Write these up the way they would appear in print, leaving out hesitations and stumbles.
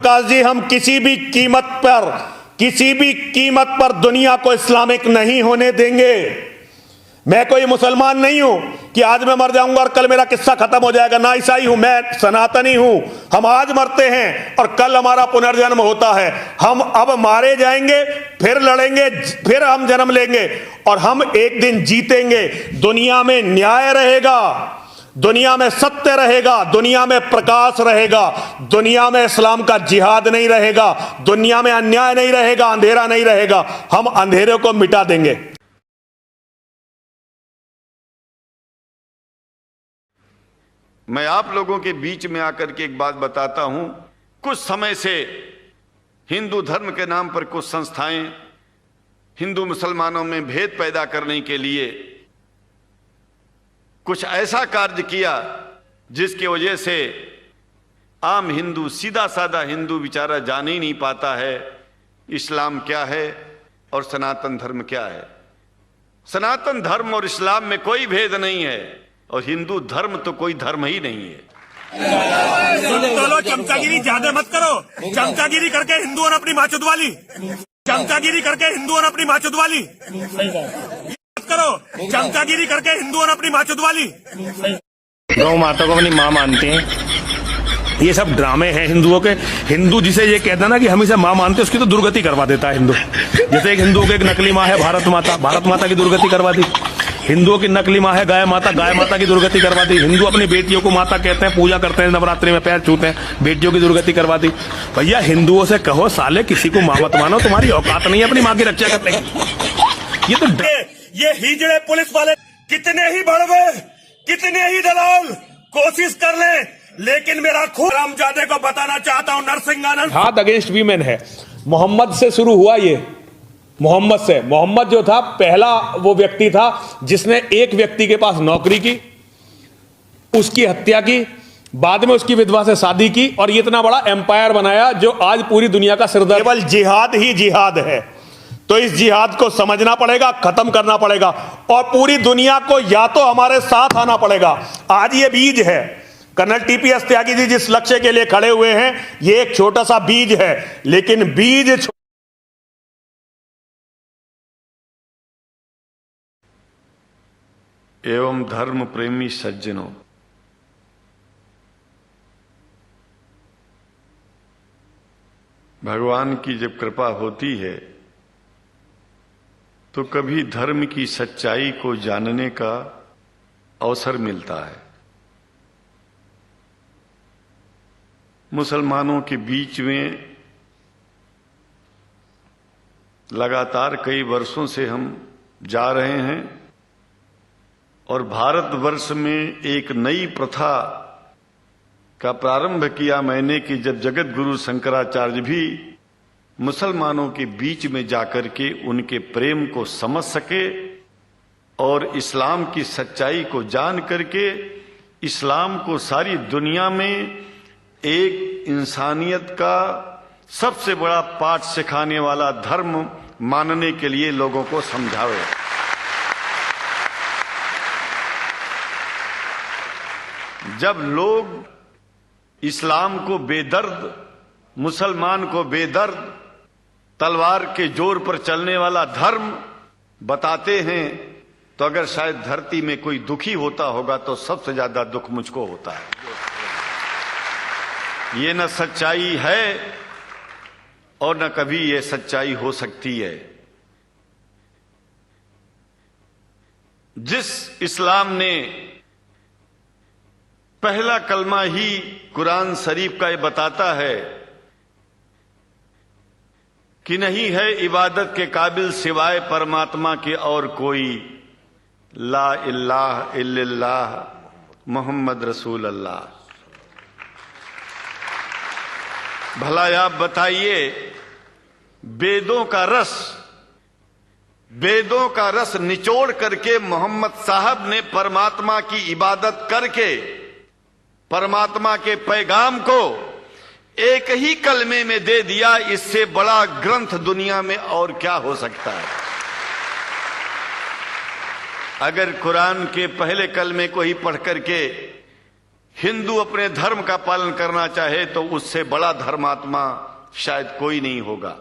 प्रकाश जी, हम किसी भी कीमत पर दुनिया को इस्लामिक नहीं होने देंगे। मैं कोई मुसलमान नहीं हूं कि आज मैं मर जाऊंगा और कल मेरा किस्सा खत्म हो जाएगा। ना ईसाई हूं, मैं सनातनी हूं। हम आज मरते हैं और कल हमारा पुनर्जन्म होता है। हम अब मारे जाएंगे, फिर लड़ेंगे, फिर हम जन्म लेंगे और हम एक दिन जीतेंगे। दुनिया में न्याय रहेगा, दुनिया में सत्य रहेगा, दुनिया में प्रकाश रहेगा, दुनिया में इस्लाम का जिहाद नहीं रहेगा, दुनिया में अन्याय नहीं रहेगा, अंधेरा नहीं रहेगा। हम अंधेरे को मिटा देंगे। मैं आप लोगों के बीच में आकर के एक बात बताता हूं। कुछ समय से हिंदू धर्म के नाम पर कुछ संस्थाएं हिंदू मुसलमानों में भेद पैदा करने के लिए कुछ ऐसा कार्य किया जिसकी वजह से आम हिंदू, सीधा साधा हिंदू बेचारा जान ही नहीं पाता है इस्लाम क्या है और सनातन धर्म क्या है। सनातन धर्म और इस्लाम में कोई भेद नहीं है और हिंदू धर्म तो कोई धर्म ही नहीं है। चलो चमचागिरी ज्यादा मत करो। चमचागिरी करके हिंदुओं ने अपनी माँ चुदवाली, चमचागिरी करके हिंदुओं ने अपनी माँ चुदवाली मत करो। चमचागिरी करके हिंदुओं ने अपनी माँ चुदवाली। गौ माता को अपनी माँ मानते हैं, ये सब ड्रामे हैं हिंदुओं के। हिंदू जिसे ये कहता ना कि हम इसे माँ मानते, उसकी तो दुर्गति करवा देता है हिंदू। जैसे एक हिंदुओं की एक नकली माँ है भारत माता, भारत माता की दुर्गति करवा दी। हिंदुओं की नकली माँ है गाय माता, गाय माता की दुर्गति करवा दी। हिंदू अपनी बेटियों को माता कहते हैं, पूजा करते हैं, नवरात्रि में पैर छूते हैं, बेटियों की दुर्गति करवा दी। भैया हिंदुओं से कहो साले किसी को माँ मत मानो, तुम्हारी औकात नहीं है अपनी माँ की रक्षा करने की। ये तो ये हिजड़े पुलिस वाले कितने ही भड़वे, कितने ही दलाल कोशिश कर ले, लेकिन मेरा खून रामजादे को बताना चाहता हूँ, नरसिंहानंद हाथ अगेंस्ट वीमेन है। मोहम्मद से शुरू हुआ ये, मोहम्मद से। मोहम्मद जो था पहला वो व्यक्ति था जिसने एक व्यक्ति के पास नौकरी की, उसकी हत्या की, बाद में उसकी विधवा से शादी की और ये इतना बड़ा एम्पायर बनाया जो आज पूरी दुनिया का सिरदर्द। केवल जिहाद ही जिहाद है, तो इस जिहाद को समझना पड़ेगा, खत्म करना पड़ेगा और पूरी दुनिया को या तो हमारे साथ आना पड़ेगा। आज ये बीज है, कर्नल टीपीएस त्यागी जी जिस लक्ष्य के लिए खड़े हुए हैं, ये एक छोटा सा बीज है, लेकिन बीज एवं धर्म प्रेमी सज्जनों, भगवान की जब कृपा होती है तो कभी धर्म की सच्चाई को जानने का अवसर मिलता है। मुसलमानों के बीच में लगातार कई वर्षों से हम जा रहे हैं और भारतवर्ष में एक नई प्रथा का प्रारंभ किया मैंने कि जब जगत गुरु शंकराचार्य भी मुसलमानों के बीच में जाकर के उनके प्रेम को समझ सके और इस्लाम की सच्चाई को जान करके इस्लाम को सारी दुनिया में एक इंसानियत का सबसे बड़ा पाठ सिखाने वाला धर्म मानने के लिए लोगों को समझावे। जब लोग इस्लाम को बेदर्द, मुसलमान को बेदर्द, तलवार के जोर पर चलने वाला धर्म बताते हैं तो अगर शायद धरती में कोई दुखी होता होगा तो सबसे ज्यादा दुख मुझको होता है। ये न सच्चाई है और न कभी ये सच्चाई हो सकती है। जिस इस्लाम ने पहला कलमा ही कुरान शरीफ का ये बताता है कि नहीं है इबादत के काबिल सिवाय परमात्मा के और कोई, ला इलाहा इल्लल्लाह मोहम्मद रसूल अल्लाह। भला आप बताइए, वेदों का रस निचोड़ करके मोहम्मद साहब ने परमात्मा की इबादत करके परमात्मा के पैगाम को एक ही कलमे में दे दिया। इससे बड़ा ग्रंथ दुनिया में और क्या हो सकता है। अगर कुरान के पहले कलमे को ही पढ़ करके हिंदू अपने धर्म का पालन करना चाहे तो उससे बड़ा धर्मात्मा शायद कोई नहीं होगा।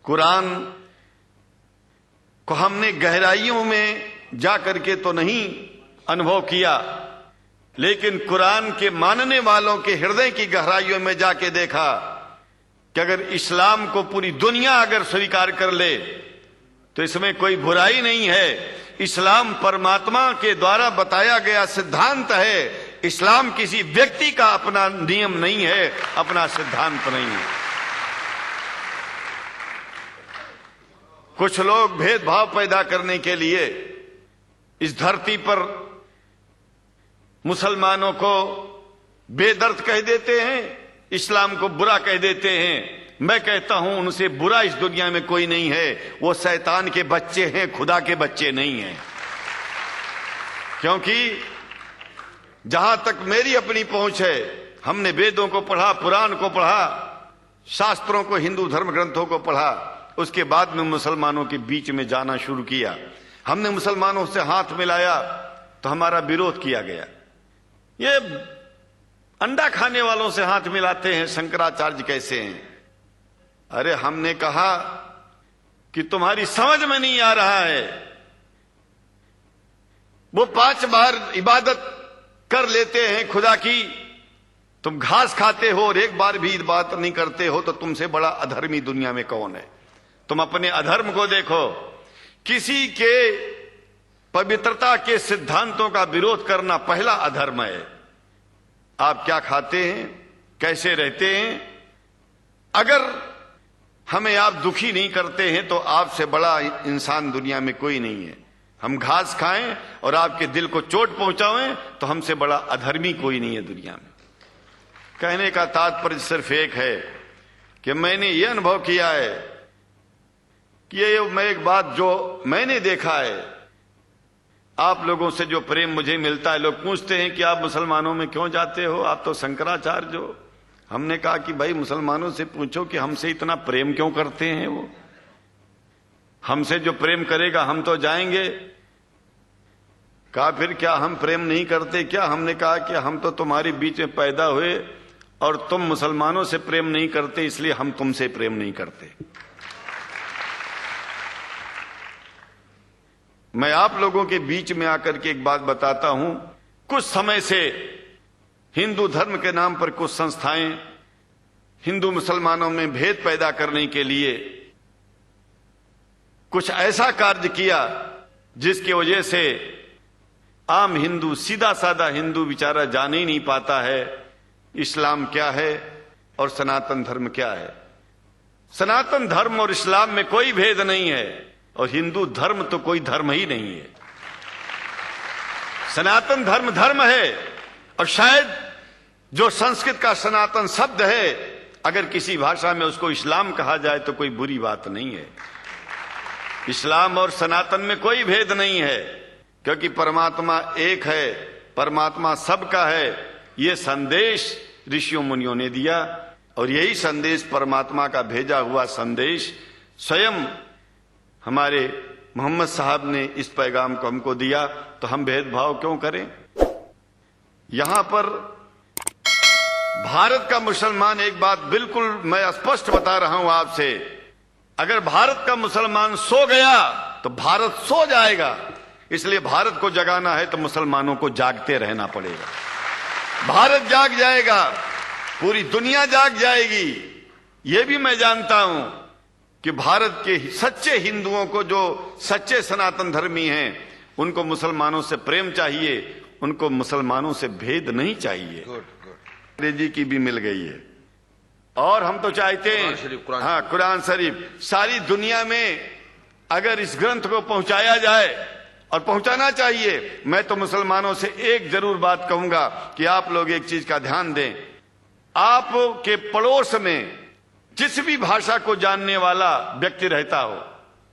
कुरान को हमने गहराइयों में जा करके तो नहीं अनुभव किया, लेकिन कुरान के मानने वालों के हृदय की गहराइयों में जाके देखा कि अगर इस्लाम को पूरी दुनिया अगर स्वीकार कर ले तो इसमें कोई बुराई नहीं है। इस्लाम परमात्मा के द्वारा बताया गया सिद्धांत है। इस्लाम किसी व्यक्ति का अपना नियम नहीं है, अपना सिद्धांत नहीं है। कुछ लोग भेदभाव पैदा करने के लिए इस धरती पर मुसलमानों को बेदर्द कह देते हैं, इस्लाम को बुरा कह देते हैं। मैं कहता हूं उनसे बुरा इस दुनिया में कोई नहीं है। वो शैतान के बच्चे हैं, खुदा के बच्चे नहीं हैं। क्योंकि जहां तक मेरी अपनी पहुंच है, हमने वेदों को पढ़ा, पुराण को पढ़ा, शास्त्रों को, हिंदू धर्म ग्रंथों को पढ़ा। उसके बाद में मुसलमानों के बीच में जाना शुरू किया। हमने मुसलमानों से हाथ मिलाया तो हमारा विरोध किया गया। ये अंडा खाने वालों से हाथ मिलाते हैं, शंकराचार्य कैसे हैं? अरे हमने कहा कि तुम्हारी समझ में नहीं आ रहा है। वो 5 बार इबादत कर लेते हैं खुदा की, तुम घास खाते हो और एक बार भी इबादत नहीं करते हो, तो तुमसे बड़ा अधर्मी दुनिया में कौन है? तुम अपने अधर्म को देखो। किसी के पवित्रता के सिद्धांतों का विरोध करना पहला अधर्म है। आप क्या खाते हैं, कैसे रहते हैं, अगर हमें आप दुखी नहीं करते हैं तो आपसे बड़ा इंसान दुनिया में कोई नहीं है। हम घास खाएं और आपके दिल को चोट पहुंचाएं तो हमसे बड़ा अधर्मी कोई नहीं है दुनिया में। कहने का तात्पर्य सिर्फ एक है कि मैंने ये अनुभव किया है कि ये मैं एक बात जो मैंने देखा है, आप लोगों से जो प्रेम मुझे मिलता है, लोग पूछते हैं कि आप मुसलमानों में क्यों जाते हो, आप तो शंकराचार्य हो। हमने कहा कि भाई मुसलमानों से पूछो कि हमसे इतना प्रेम क्यों करते हैं। वो हमसे जो प्रेम करेगा हम तो जाएंगे। कहा फिर क्या हम प्रेम नहीं करते क्या? हमने कहा कि हम तो तुम्हारे बीच में पैदा हुए और तुम मुसलमानों से प्रेम नहीं करते, इसलिए हम तुमसे प्रेम नहीं करते। मैं आप लोगों के बीच में आकर के एक बात बताता हूं। कुछ समय से हिंदू धर्म के नाम पर कुछ संस्थाएं हिंदू मुसलमानों में भेद पैदा करने के लिए कुछ ऐसा कार्य किया जिसकी वजह से आम हिंदू, सीधा साधा हिंदू बेचारा जान ही नहीं पाता है इस्लाम क्या है और सनातन धर्म क्या है। सनातन धर्म और इस्लाम में कोई भेद नहीं है और हिंदू धर्म तो कोई धर्म ही नहीं है। सनातन धर्म धर्म है और शायद जो संस्कृत का सनातन शब्द है, अगर किसी भाषा में उसको इस्लाम कहा जाए तो कोई बुरी बात नहीं है। इस्लाम और सनातन में कोई भेद नहीं है, क्योंकि परमात्मा एक है, परमात्मा सबका है। ये संदेश ऋषियों मुनियों ने दिया और यही संदेश परमात्मा का भेजा हुआ संदेश स्वयं हमारे मोहम्मद साहब ने इस पैगाम को हमको दिया। तो हम भेदभाव क्यों करें? यहां पर भारत का मुसलमान, एक बात बिल्कुल मैं स्पष्ट बता रहा हूं आपसे, अगर भारत का मुसलमान सो गया तो भारत सो जाएगा। इसलिए भारत को जगाना है तो मुसलमानों को जागते रहना पड़ेगा। भारत जाग जाएगा, पूरी दुनिया जाग जाएगी। यह भी मैं जानता हूं कि भारत के सच्चे हिंदुओं को, जो सच्चे सनातन धर्मी हैं, उनको मुसलमानों से प्रेम चाहिए, उनको मुसलमानों से भेद नहीं चाहिए। अंग्रेजी की भी मिल गई है और हम तो चाहते हैं हाँ, कुरान शरीफ सारी दुनिया में अगर इस ग्रंथ को पहुंचाया जाए, और पहुंचाना चाहिए। मैं तो मुसलमानों से एक जरूर बात कहूंगा कि आप लोग एक चीज का ध्यान दें। आपके पड़ोस में जिस भी भाषा को जानने वाला व्यक्ति रहता हो,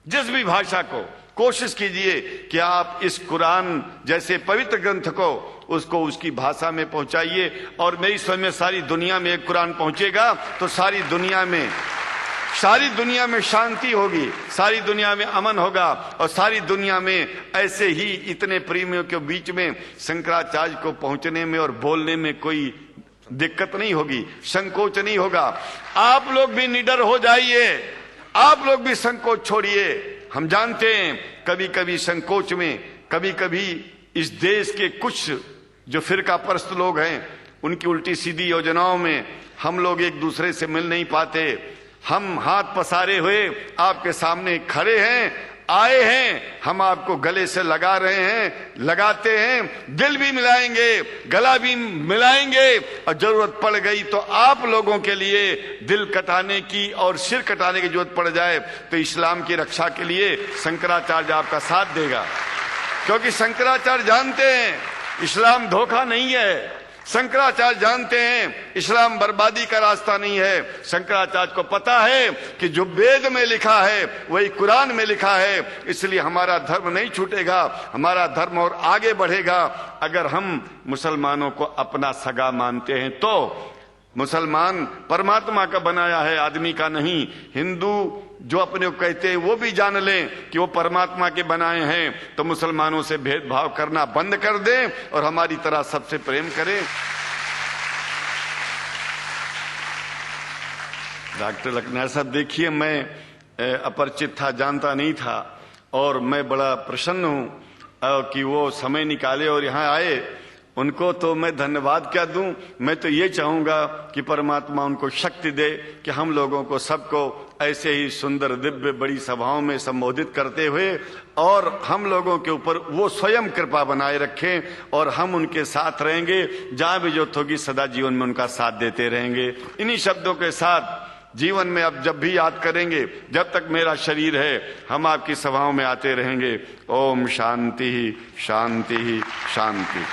जिस भी भाषा को, कोशिश कीजिए कि आप इस कुरान जैसे पवित्र ग्रंथ को उसको उसकी भाषा में पहुंचाइए। और मेरी समझ में सारी दुनिया में एक कुरान पहुंचेगा तो सारी दुनिया में सारी दुनिया में शांति होगी, सारी दुनिया में अमन होगा और सारी दुनिया में ऐसे ही इतने प्रेमियों के बीच में शंकराचार्य को पहुंचने में और बोलने में कोई दिक्कत नहीं होगी, संकोच नहीं होगा। आप लोग भी निडर हो जाइए, आप लोग भी संकोच छोड़िए। हम जानते हैं कभी कभी संकोच में, कभी कभी इस देश के कुछ जो फिरका परस्त लोग हैं उनकी उल्टी सीधी योजनाओं में हम लोग एक दूसरे से मिल नहीं पाते। हम हाथ पसारे हुए आपके सामने खड़े हैं, आए हैं, हम आपको गले से लगा रहे हैं, लगाते हैं, दिल भी मिलाएंगे, गला भी मिलाएंगे और जरूरत पड़ गई तो आप लोगों के लिए दिल कटाने की और सिर कटाने की जरूरत पड़ जाए तो इस्लाम की रक्षा के लिए शंकराचार्य आपका साथ देगा। क्योंकि शंकराचार्य जानते हैं इस्लाम धोखा नहीं है, शंकराचार्य जानते हैं इस्लाम बर्बादी का रास्ता नहीं है। शंकराचार्य को पता है कि जो वेद में लिखा है वही कुरान में लिखा है, इसलिए हमारा धर्म नहीं छूटेगा, हमारा धर्म और आगे बढ़ेगा। अगर हम मुसलमानों को अपना सगा मानते हैं तो मुसलमान परमात्मा का बनाया है, आदमी का नहीं। हिंदू जो अपने को कहते हैं वो भी जान लें कि वो परमात्मा के बनाए हैं, तो मुसलमानों से भेदभाव करना बंद कर दें और हमारी तरह सबसे प्रेम करें। डॉक्टर लखनायत साहब, देखिए मैं अपरिचित था, जानता नहीं था और मैं बड़ा प्रसन्न हूं कि वो समय निकाले और यहाँ आए। उनको तो मैं धन्यवाद क्या दूं, मैं तो ये चाहूंगा कि परमात्मा उनको शक्ति दे कि हम लोगों को सबको ऐसे ही सुंदर दिव्य बड़ी सभाओं में संबोधित करते हुए और हम लोगों के ऊपर वो स्वयं कृपा बनाए रखें और हम उनके साथ रहेंगे, जहां भी जरूरत होगी सदा जीवन में उनका साथ देते रहेंगे। इन्हीं शब्दों के साथ जीवन में अब जब भी याद करेंगे, जब तक मेरा शरीर है हम आपकी सभाओं में आते रहेंगे। ओम शांति शांति शांति।